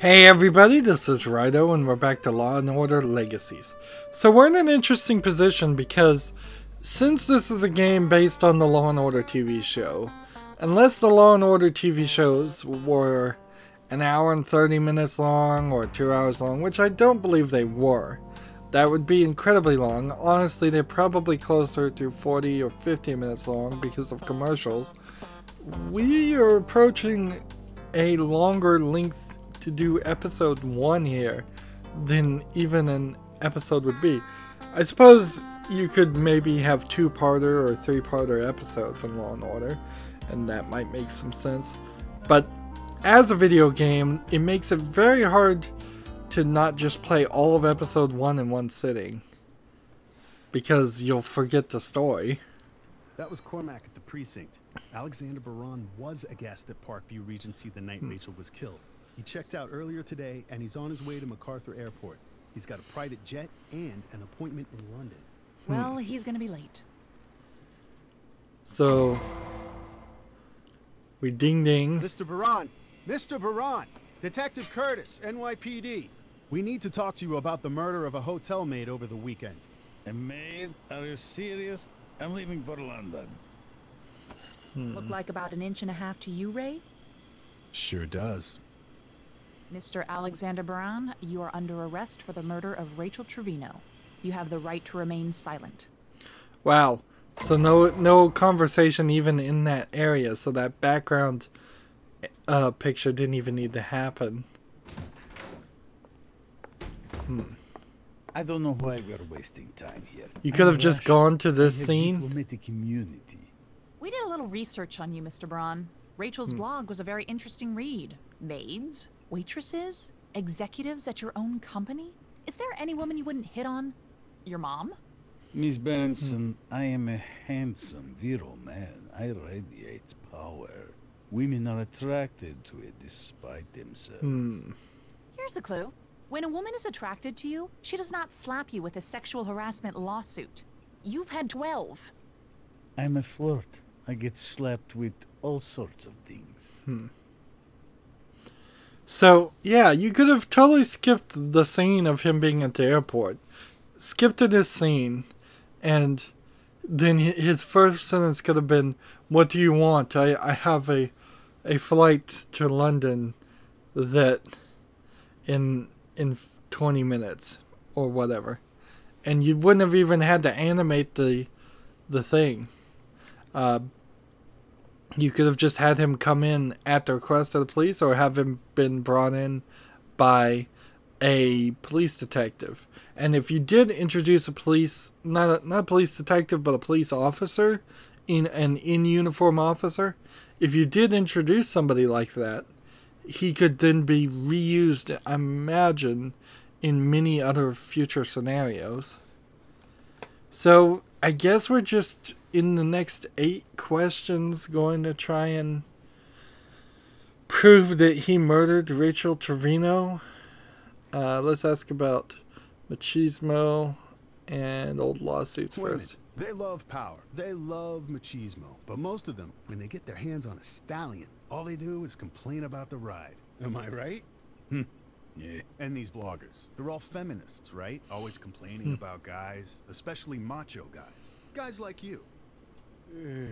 Hey everybody, this is Rydo and we're back to Law & Order Legacies. So we're in an interesting position because since this is a game based on the Law & Order TV show, unless the Law & Order TV shows were an hour and 30 minutes long or 2 hours long, which I don't believe they were, that would be incredibly long. Honestly, they're probably closer to 40 or 50 minutes long because of commercials. We are approaching a longer length to do episode 1 here than even an episode would be. I suppose you could maybe have 2-parter or 3-parter episodes in Law & Order, and that might make some sense. But as a video game, it makes it very hard to not just play all of episode 1 in one sitting, because you'll forget the story. That was Cormac at the precinct. Alexander Baran was a guest at Parkview Regency the night Rachel was killed. He checked out earlier today, and he's on his way to MacArthur Airport. He's got a private jet and an appointment in London. Well, he's gonna be late. So, we ding ding. Mr. Baran! Mr. Baran! Detective Curtis, NYPD. We need to talk to you about the murder of a hotel maid over the weekend. A maid? Are you serious? I'm leaving for London. Look like about 1.5 inches to you, Ray? Sure does. Mr. Alexander Baran, you are under arrest for the murder of Rachel Trevino. You have the right to remain silent. Wow. So no conversation even in that area, so that background picture didn't even need to happen. I don't know why we're wasting time here. You could have just gone to this scene. Diplomatic immunity. We did a little research on you, Mr. Baran. Rachel's blog was a very interesting read. Maids, waitresses, executives at your own company? Is there any woman you wouldn't hit on? Your mom? Miss Benson, I am a handsome, virile man. I radiate power. Women are attracted to it despite themselves. Here's a clue. When a woman is attracted to you, she does not slap you with a sexual harassment lawsuit. You've had 12. I'm a flirt. I get slapped with all sorts of things. So, yeah, you could have totally skipped the scene of him being at the airport. Skip to this scene, and then his first sentence could have been, "What do you want? I have a flight to London that in 20 minutes," or whatever. And you wouldn't have even had to animate the thing. You could have just had him come in at the request of the police, or have him been brought in by a police detective. And if you did introduce a police, not a police detective, but a police officer, an in-uniform officer, if you did introduce somebody like that, he could then be reused, I imagine, in many other future scenarios. So, I guess we're just, in the next 8 questions, going to try and prove that he murdered Rachel Trevino. Let's ask about machismo and old lawsuits first. They love power. They love machismo. But most of them, when they get their hands on a stallion, all they do is complain about the ride. Am I right? Yeah. And these bloggers, they're all feminists, right? Always complaining about guys, especially macho guys. Guys like you.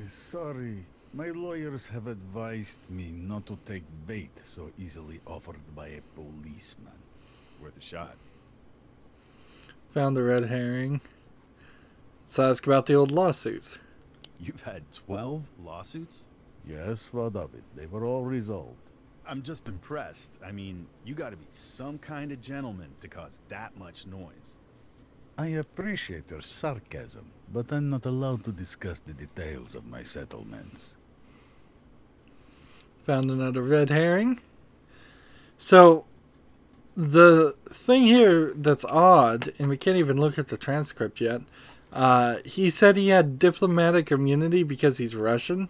Sorry. My lawyers have advised me not to take bait so easily offered by a policeman. Worth a shot. Found the red herring. Let's ask about the old lawsuits. You've had 12 lawsuits? Yes, what of it? They were all resolved. I'm just impressed. I mean, you gotta be some kind of gentleman to cause that much noise. I appreciate your sarcasm, but I'm not allowed to discuss the details of my settlements. Found another red herring. So, the thing here that's odd, and we can't even look at the transcript yet, he said he had diplomatic immunity because he's Russian.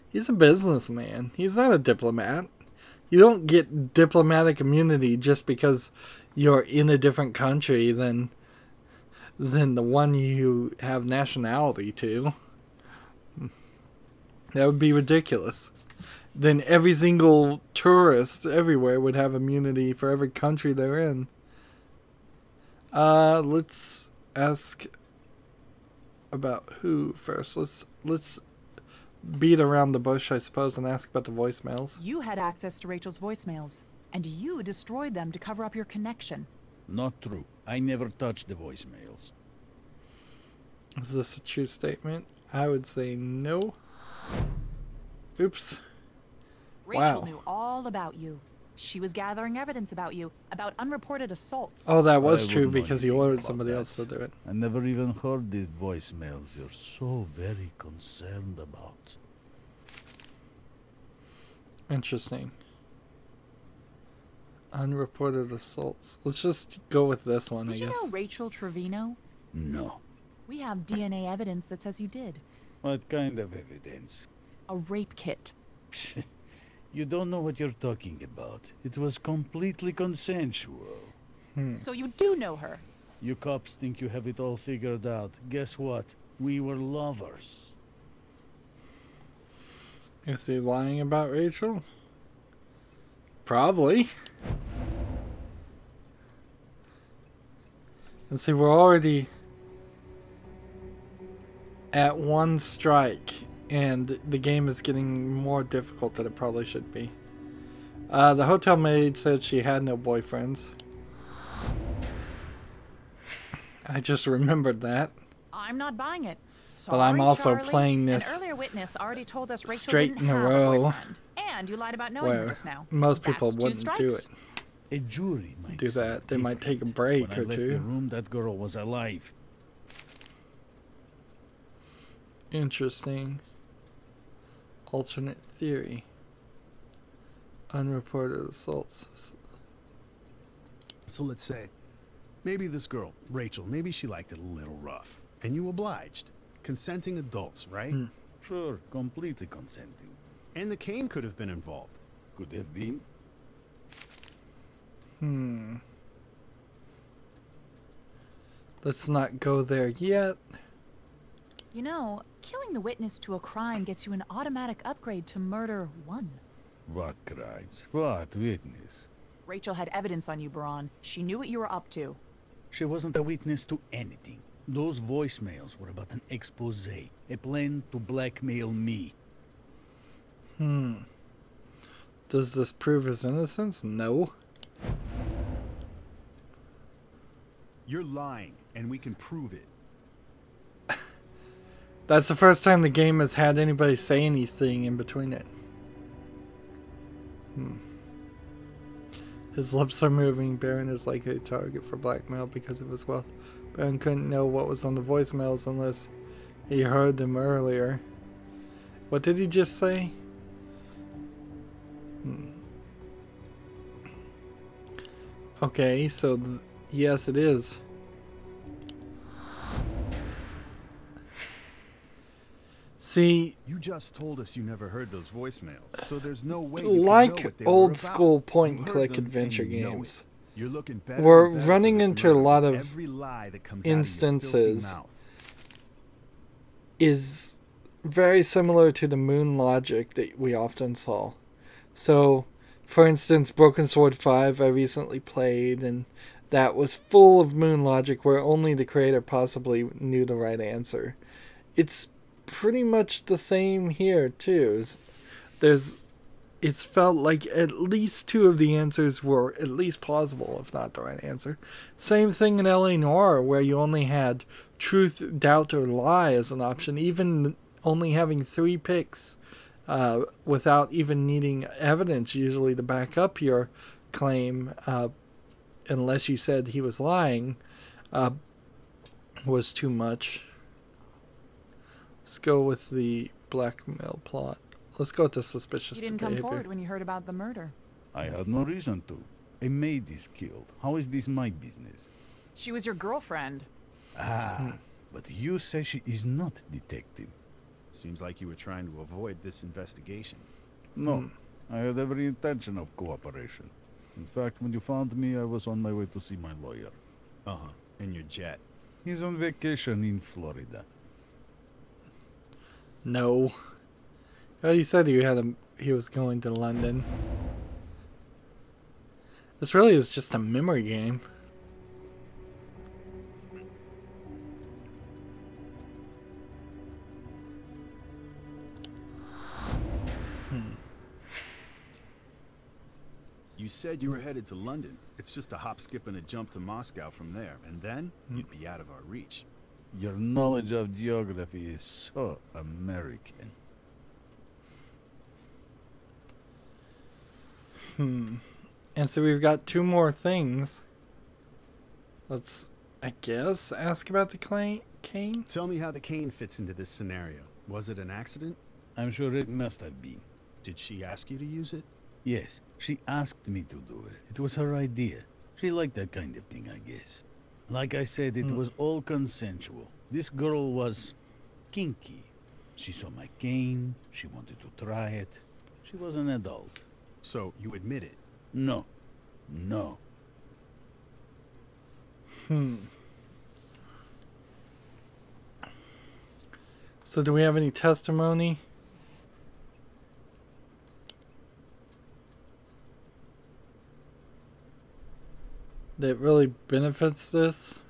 He's a businessman. He's not a diplomat. You don't get diplomatic immunity just because you're in a different country than the one you have nationality to. That would be ridiculous. then every single tourist everywhere would have immunity for every country they're in. Let's ask about who first. Let's beat around the bush, I suppose, and ask about the voicemails. You had access to Rachel's voicemails, and you destroyed them to cover up your connection. Not true. I never touched the voicemails. Is this a true statement? I would say no. Oops. Rachel Wow. knew all about you. She was gathering evidence about you, about unreported assaults. Oh, that was I true wouldn't know because he anything ordered about somebody that. else to do it. I never even heard these voicemails you're so very concerned about. Interesting. Unreported assaults. Let's just go with this one, I Did you guess. know Rachel Trevino? No. We have DNA evidence that says you did. What kind of evidence? A rape kit. You don't know what you're talking about. It was completely consensual. So you do know her. You cops think you have it all figured out. Guess what? We were lovers. Is he lying about Rachel? Probably. And see, we're already at one strike, and the game is getting more difficult than it probably should be. The hotel maid said she had no boyfriends. I just remembered that. I'm not buying it. But I'm Sorry, also Charlie. playing this An earlier witness already told us Rachel straight didn't in a have row, boyfriend. And you lied about knowing her where just now. most people That's 2 wouldn't do strikes. it. A jury might Do say that. They might take a different. break When I or left two. the room, that girl was alive. Interesting. Alternate theory. Unreported assaults. So let's say, maybe this girl, Rachel, maybe she liked it a little rough. And you obliged. Consenting adults, right? Sure, completely consenting. And the cane could have been involved. Could have been. Let's not go there yet. You know, killing the witness to a crime gets you an automatic upgrade to murder 1. What crimes? What witness? Rachel had evidence on you, Baron. She knew what you were up to. She wasn't a witness to anything. Those voicemails were about an expose, a plan to blackmail me. Does this prove his innocence? No. You're lying, and we can prove it. That's the first time the game has had anybody say anything in between it. His lips are moving. Baron is likely a target for blackmail because of his wealth. Baron couldn't know what was on the voicemails unless he heard them earlier. What did he just say? Okay, so yes, it is. See, You just told us you never heard those voicemails, so there's no way you can know like what they were old about. school point You and heard click them adventure and you know games, it. You're looking better we're and better running for this into a murder. lot of Every lie that comes out of your instances filthy mouth. is very similar to the moon logic that we often saw. So, for instance, Broken Sword 5 I recently played, and that was full of moon logic where only the creator possibly knew the right answer. It's pretty much the same here too. It's felt like at least 2 of the answers were at least plausible, if not the right answer. Same thing in LA Noire, where you only had truth, doubt, or lie as an option, even only having 3 picks without even needing evidence usually to back up your claim, unless you said he was lying, was too much. Let's go with the blackmail plot. Let's go to suspicious You didn't come behavior. forward when you heard about the murder. I had no reason to. A maid is killed. How is this my business? She was your girlfriend. But you say she is not detective. Seems like you were trying to avoid this investigation. No, I had every intention of cooperation. In fact, when you found me, I was on my way to see my lawyer. Uh-huh. In your jet. He's on vacation in Florida. No. Well, you said he was going to London. This really is just a memory game. You said you were headed to London. It's just a hop, skip, and a jump to Moscow from there, and then you'd be out of our reach. Your knowledge of geography is so American. And so we've got 2 more things. Let's, I guess, ask about the cane? Tell me how the cane fits into this scenario. Was it an accident? I'm sure it must have been. Did she ask you to use it? Yes, she asked me to do it. It was her idea. She liked that kind of thing, I guess. Like I said, it was all consensual. This girl was kinky. She saw my cane. She wanted to try it. She was an adult. So you admit it? No. No. So do we have any testimony? That really benefits this?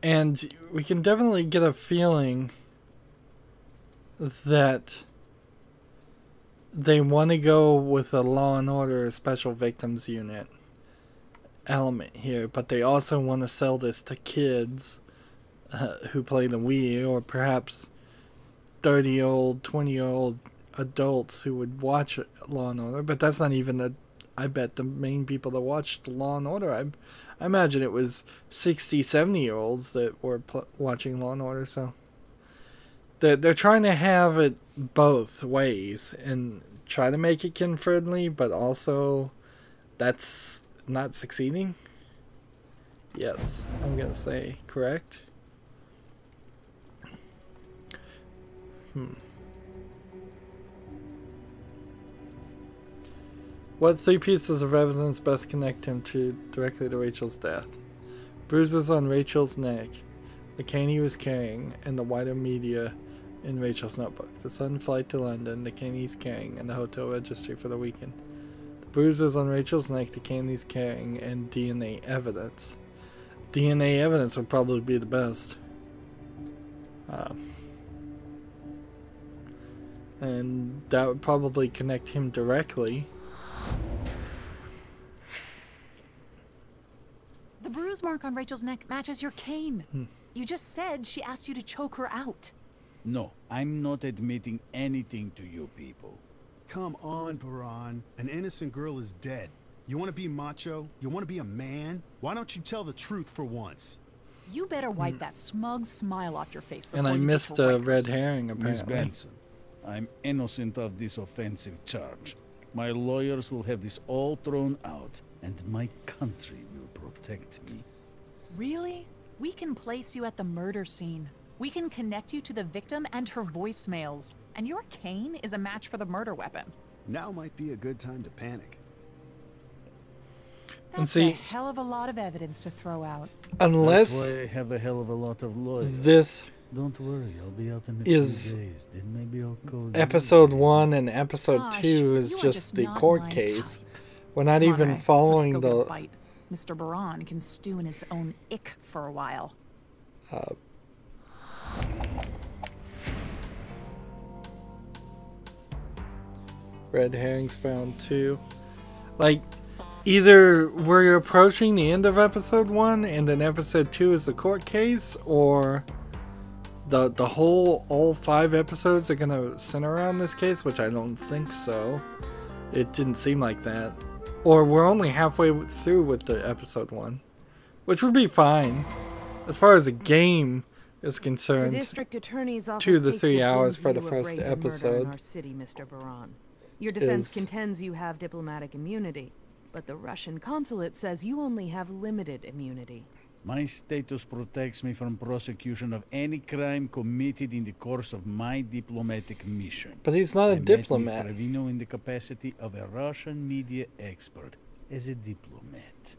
And we can definitely get a feeling that they want to go with a Law and Order Special Victims Unit element here, but they also want to sell this to kids who play the Wii, or perhaps 30-year-old, 20-year-old adults who would watch Law and Order, but that's not even I bet the main people that watched Law and Order, I imagine it was 60, 70-year-olds that were watching Law and Order, so they're trying to have it both ways and try to make it kid-friendly, but also that's not succeeding. Yes, I'm going to say correct. What 3 pieces of evidence best connect him directly to Rachel's death? Bruises on Rachel's neck, the cane he was carrying, and the wider media in Rachel's notebook. The sudden flight to London, the cane he's carrying, and the hotel registry for the weekend. The bruises on Rachel's neck, the cane he's carrying, and DNA evidence. DNA evidence would probably be the best. And that would probably connect him directly. The bruise mark on Rachel's neck matches your cane. You just said she asked you to choke her out. No, I'm not admitting anything to you people. Come on, Baran. An innocent girl is dead. You want to be macho? You want to be a man? Why don't you tell the truth for once? You better wipe that smug smile off your face. And I missed a red herring, apparently. Miss Benson, I'm innocent of this offensive charge. My lawyers will have this all thrown out, and my country will protect me. Really? We can place you at the murder scene. We can connect you to the victim and her voicemails. And your cane is a match for the murder weapon. Now might be a good time to panic. That's a hell of a lot of evidence to throw out. Unless that's why I have a hell of a lot of lawyers. This Don't worry, I'll be out in a is few days. Then maybe I'll call episode 1 and episode Gosh, 2 is you are just the not court my case. type. We're not Come on, even Ray. following Let's go get a the bite. Mr. Baran can stew in his own ick for a while. red herrings found too. Like, either we're approaching the end of episode 1 and then episode 2 is the court case, or the whole, all 5 episodes are gonna center around this case, which I don't think so. It didn't seem like that. Or we're only halfway through with the episode 1, which would be fine. As far as the game is concerned, The district attorney's office 2 to takes 3 a hours dim for the view of first rape and murder in episode. our city, Mr. Baran. Your defense is- contends you have diplomatic immunity, but the Russian consulate says you only have limited immunity. My status protects me from prosecution of any crime committed in the course of my diplomatic mission. But he's not a I met diplomat. Mr. Trevino in the capacity of a Russian media expert as a diplomat.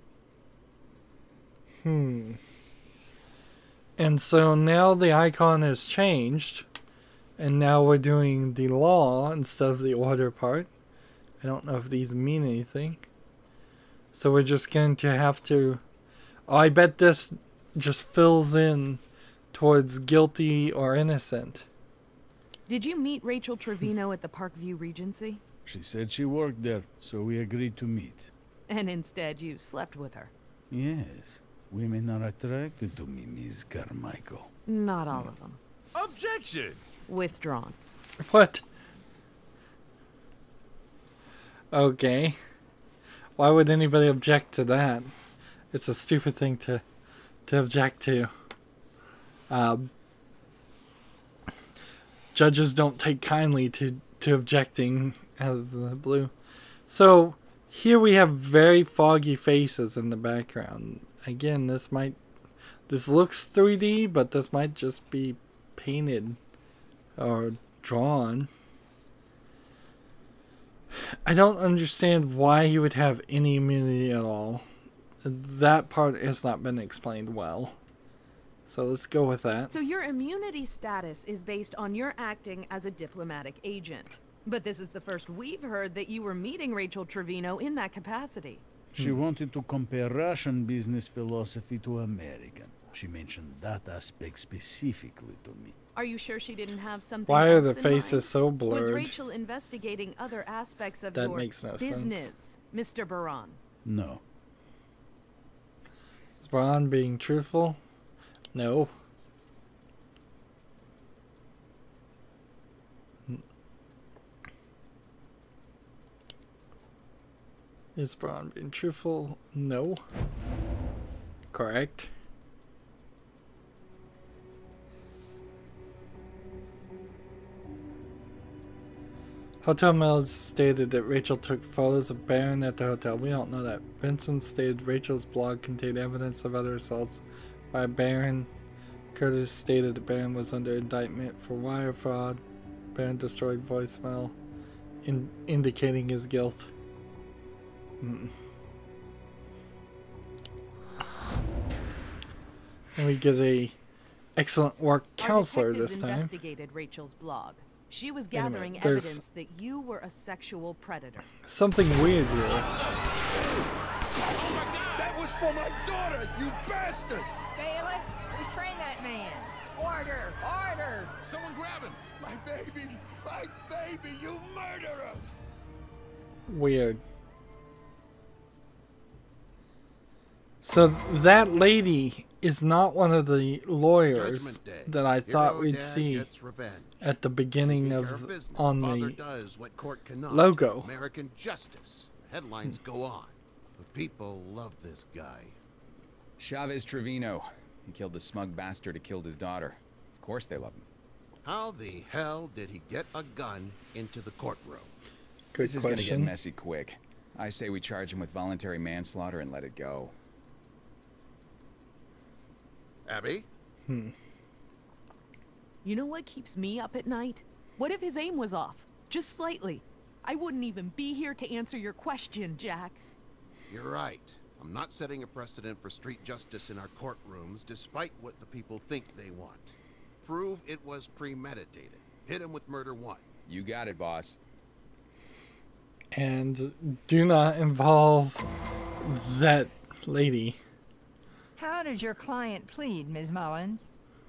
And so now the icon has changed, And now we're doing the law instead of the order part. I don't know if these mean anything. So we're just going to have to... Oh, I bet this just fills in towards guilty or innocent. Did you meet Rachel Trevino at the Parkview Regency? She said she worked there, so we agreed to meet. And instead you slept with her? Yes. Women are attracted to me, Miss Carmichael. Not all of them. Objection! Withdrawn. What? Okay. Why would anybody object to that? It's a stupid thing to object to. Judges don't take kindly to objecting out of the blue. So here we have very foggy faces in the background. Again, this looks 3D, but this might just be painted or drawn. I don't understand why he would have any immunity at all. That part has not been explained well. So let's go with that. So your immunity status is based on your acting as a diplomatic agent. But this is the first we've heard that you were meeting Rachel Trevino in that capacity. She wanted to compare Russian business philosophy to American. She mentioned that aspect specifically to me. Are you sure she didn't have something Why are the else in faces mind? so blurred? Was Rachel investigating other aspects of That your makes no business, Mr. Baran? No. Is Braun being truthful? No. Is Braun being truthful? No. Correct. Hotel Mills stated that Rachel took photos of Baron at the hotel. We don't know that. Benson stated Rachel's blog contained evidence of other assaults by Baron. Curtis stated that Baron was under indictment for wire fraud. Baron destroyed voicemail, indicating his guilt. And we get a excellent work counselor this time. Investigated Rachel's blog. She was gathering minute, there's- evidence that you were a sexual predator. Something weird here. That was for my daughter, you bastard! Bailiff, restrain that man. Order, order. Someone grab him! My baby, you murderer! Weird. So that lady is not one of the lawyers that I thought we'd see at the beginning of on the logo. American justice. Headlines go on. The people love this guy. Chavez Trevino. He killed the smug bastard who killed his daughter. Of course they love him. How the hell did he get a gun into the courtroom? Good This is gonna get question. messy quick. I say we charge him with voluntary manslaughter and let it go. Abby? You know what keeps me up at night? What if his aim was off? Just slightly. I wouldn't even be here to answer your question, Jack. You're right. I'm not setting a precedent for street justice in our courtrooms, despite what the people think they want. Prove it was premeditated. Hit him with murder one. You got it, boss. And do not involve that lady. How does your client plead, Ms. Mullins?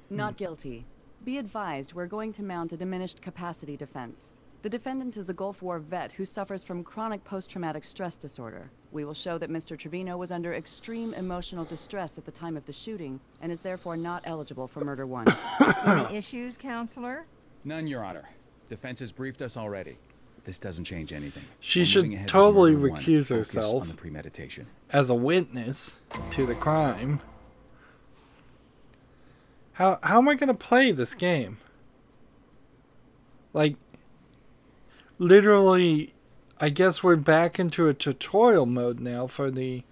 Not guilty. Be advised, we're going to mount a diminished capacity defense. The defendant is a Gulf War vet who suffers from chronic post-traumatic stress disorder. We will show that Mr. Trevino was under extreme emotional distress at the time of the shooting and is therefore not eligible for murder one. Any issues, counselor? None, Your Honor. Defense has briefed us already. This doesn't change anything. She We're should moving ahead with totally murder one. recuse Focus herself. on the premeditation. As a witness to the crime. How am I going to play this game? Like, literally, I guess we're back into a tutorial mode now for the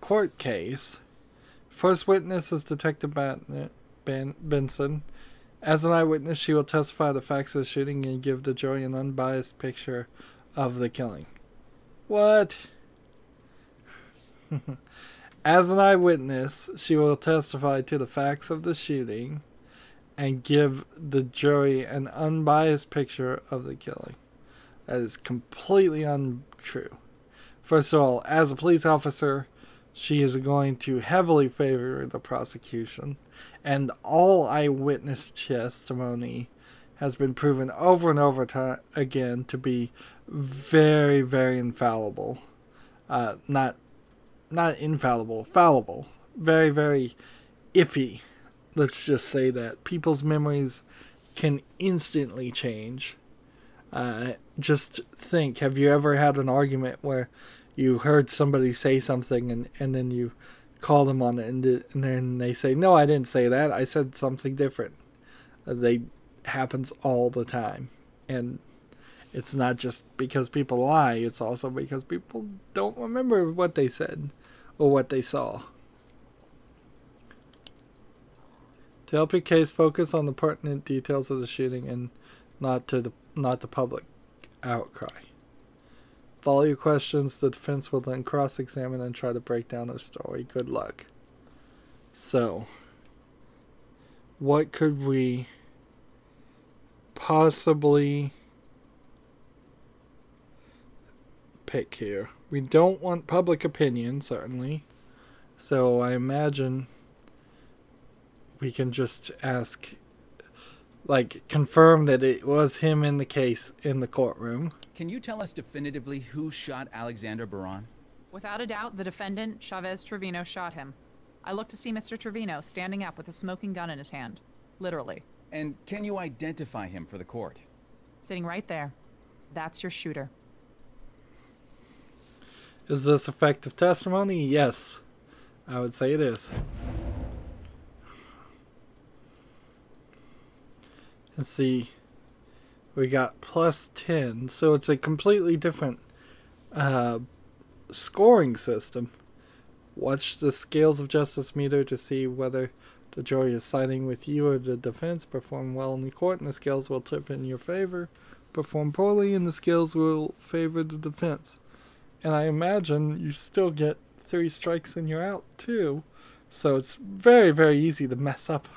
court case. First witness is Detective Benson. As an eyewitness, she will testify the facts of the shooting and give the jury an unbiased picture of the killing. What? As an eyewitness, she will testify to the facts of the shooting and give the jury an unbiased picture of the killing. That is completely untrue. First of all, as a police officer, she is going to heavily favor the prosecution, and all eyewitness testimony has been proven over and over again to be very, very infallible. Not infallible, fallible. Very, very iffy. Let's just say that. People's memories can instantly change. Just think, have you ever had an argument where you heard somebody say something and then you call them on it and then they say, no, I didn't say that. I said something different. They happens all the time. And it's not just because people lie. It's also because people don't remember what they said or what they saw. To help your case, focus on the pertinent details of the shooting and not the public outcry. Follow your questions. The defense will then cross-examine and try to break down the story. Good luck. So, what could we possibly pick here? We don't want public opinion, certainly. So I imagine we can just ask, like, confirm that it was him in the case in the courtroom. Can you tell us definitively who shot Alexander Baran? Without a doubt, the defendant, Chavez Trevino, shot him. I looked to see Mr. Trevino standing up with a smoking gun in his hand. Literally. And can you identify him for the court? Sitting right there. That's your shooter. Is this effective testimony? Yes. I would say it is. Let's see. We got +10. So it's a completely different scoring system. Watch the scales of justice meter to see whether the jury is siding with you or the defense. Perform well in the court and the scales will tip in your favor. Perform poorly and the scales will favor the defense. And I imagine you still get 3 strikes and you're out too. So it's very, very easy to mess up.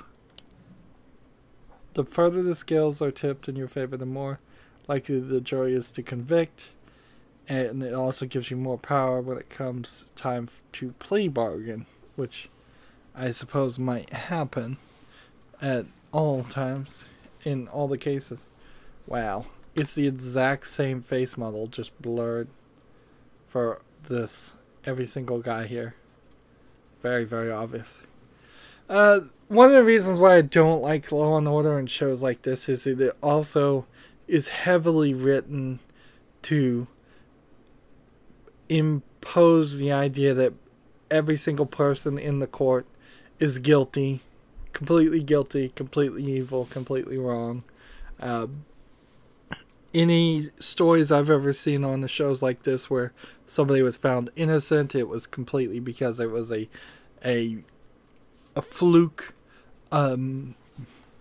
The further the scales are tipped in your favor, the more likely the jury is to convict. And it also gives you more power when it comes time to plea bargain, which I suppose might happen at all times in all the cases. Wow. It's the exact same face model, just blurred for this, every single guy here. Very, very obvious. One of the reasons why I don't like Law and Order and shows like this is that it also is heavily written to impose the idea that every single person in the court is guilty, completely evil, completely wrong. Any stories I've ever seen on the shows like this where somebody was found innocent, it was completely because it was a fluke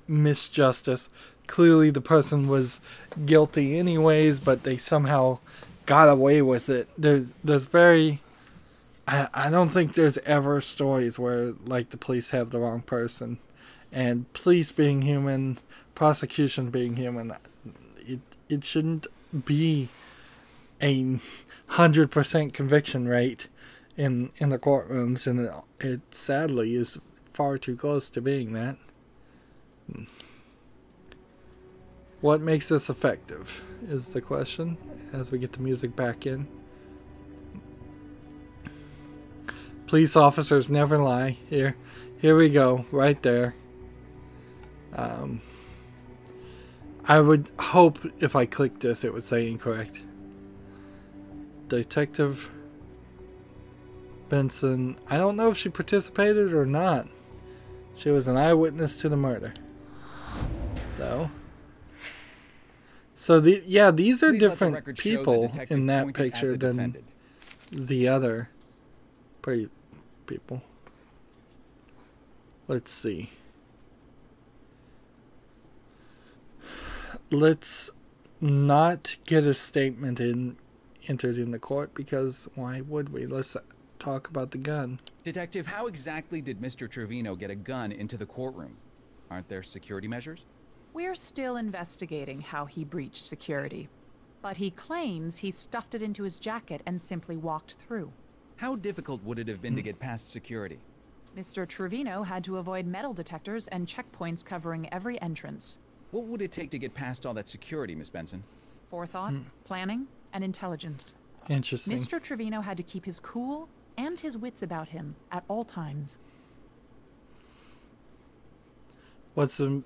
misjustice. Clearly the person was guilty anyways, but they somehow got away with it. There's very... I don't think there's ever stories where, like, the police have the wrong person. And police being human, prosecution being human, it shouldn't be a 100% conviction rate in the courtrooms, and it sadly is far too close to being that. What makes this effective is the question as we get the music back in. Police officers never lie. Here we go, right there. I would hope if I clicked this it would say incorrect. Detective Benson, I don't know if she participated or not. She was an eyewitness to the murder, though. So these are different people in that picture than the other people. Let's see. Let's not get a statement entered in the court, because why would we? Let's talk about the gun. Detective, how exactly did Mr. Trevino get a gun into the courtroom? Aren't there security measures? We're still investigating how he breached security. But he claims he stuffed it into his jacket and simply walked through. How difficult would it have been to get past security? Mr. Trevino had to avoid metal detectors and checkpoints covering every entrance. What would it take to get past all that security, Miss Benson? Forethought, planning, and intelligence. Interesting. Mr. Trevino had to keep his cool and his wits about him at all times. What's Benson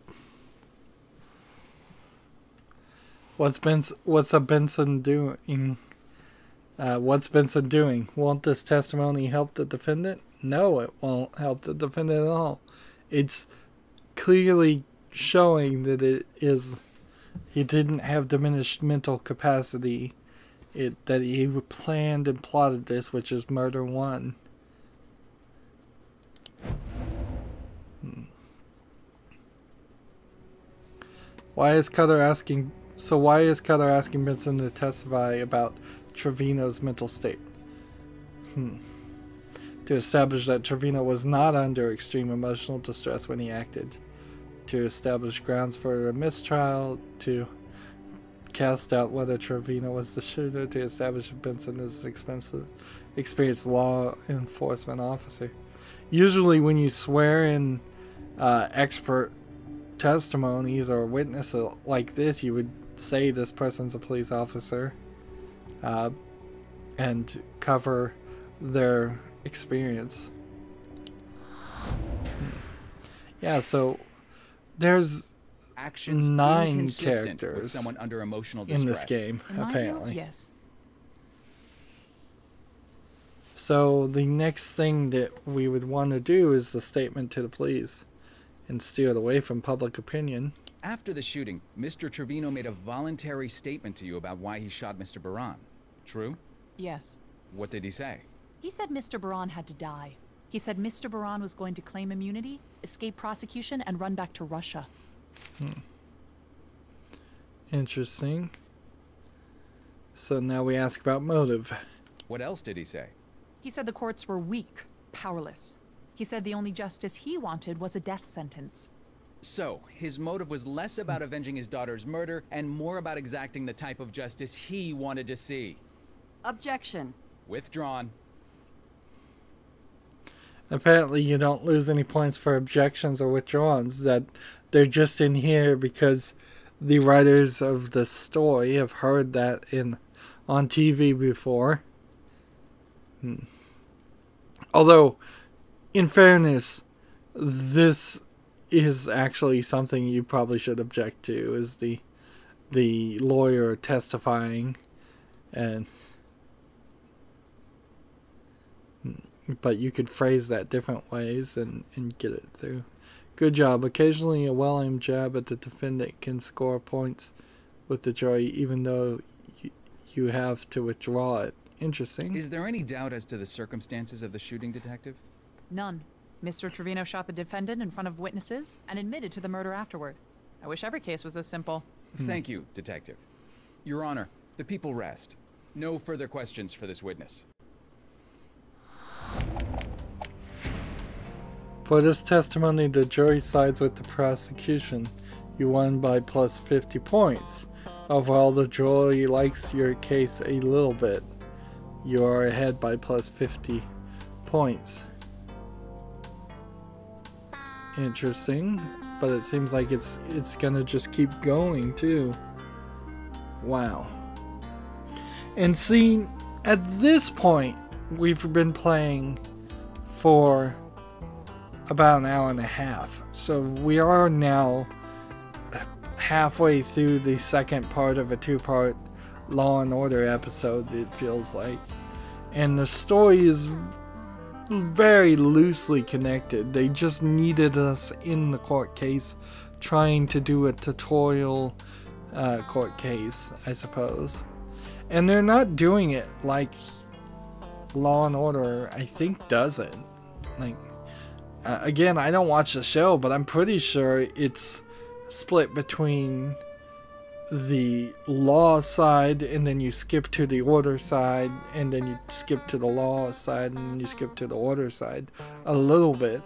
doing? What's Benson doing? Won't this testimony help the defendant? No, it won't help the defendant at all. It's clearly showing that he didn't have diminished mental capacity. That he planned and plotted this, which is murder one. Why is Cutter asking Benson to testify about Trevino's mental state? To establish that Trevino was not under extreme emotional distress when he acted. To establish grounds for a mistrial. To cast out whether Trevino was the shooter. To establish if Benson is an experienced law enforcement officer. Usually when you swear in expert testimonies or witnesses like this, you would say this person's a police officer and cover their experience. Yeah, so there's Actions 9 inconsistent characters with someone under emotional distress. in this game, In my apparently. view, yes. So the next thing that we would want to do is the statement to the police and steer it away from public opinion. After the shooting, Mr. Trevino made a voluntary statement to you about why he shot Mr. Baran. True? Yes. What did he say? He said Mr. Baran had to die. He said Mr. Baran was going to claim immunity, escape prosecution, and run back to Russia. Interesting. So now we ask about motive. What else did he say? He said the courts were weak, powerless. He said the only justice he wanted was a death sentence. So, his motive was less about avenging his daughter's murder and more about exacting the type of justice he wanted to see. Objection. Withdrawn. Apparently you don't lose any points for objections or withdrawals. That they're just in here because the writers of the story have heard that on TV before. Although, in fairness, this is actually something you probably should object to, is the lawyer testifying, but you could phrase that different ways and get it through. Good job. Occasionally a well-aimed jab at the defendant can score points with the jury even though you have to withdraw it. Interesting. Is there any doubt as to the circumstances of the shooting, Detective? None. Mr. Trevino shot the defendant in front of witnesses and admitted to the murder afterward. I wish every case was this simple. Thank you, Detective. Your Honor, the people rest. No further questions for this witness. For this testimony, the jury sides with the prosecution. You won by plus 50 points. Overall, the jury likes your case a little bit. You are ahead by plus 50 points. Interesting, but it seems like it's gonna just keep going too. Wow. And see, at this point, we've been playing for about an hour and a half. So we are now halfway through the second part of a 2-part Law and Order episode, it feels like. And the story is very loosely connected. They just needed us in the court case trying to do a tutorial court case, I suppose. And they're not doing it like Law and Order, I think, does it. Like, again, I don't watch the show, but I'm pretty sure it's split between the law side, and then you skip to the order side, and then you skip to the law side, and then you skip to the order side a little bit.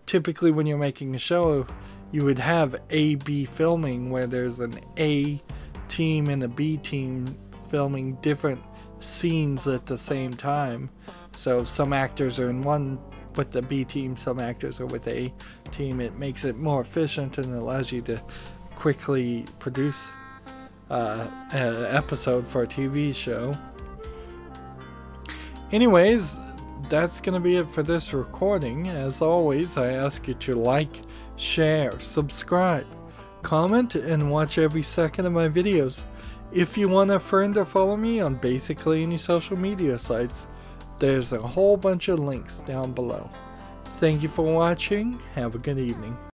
Typically when you're making a show, you would have A-B filming, where there's an A team and a B team filming different scenes at the same time. So some actors are in one with the B team, some actors are with the A team. It makes it more efficient and allows you to quickly produce an episode for a TV show. Anyways, that's gonna be it for this recording. As always, I ask you to like, share, subscribe, comment, and watch every second of my videos. If you want a friend or follow me on basically any social media sites, there's a whole bunch of links down below. Thank you for watching. Have a good evening.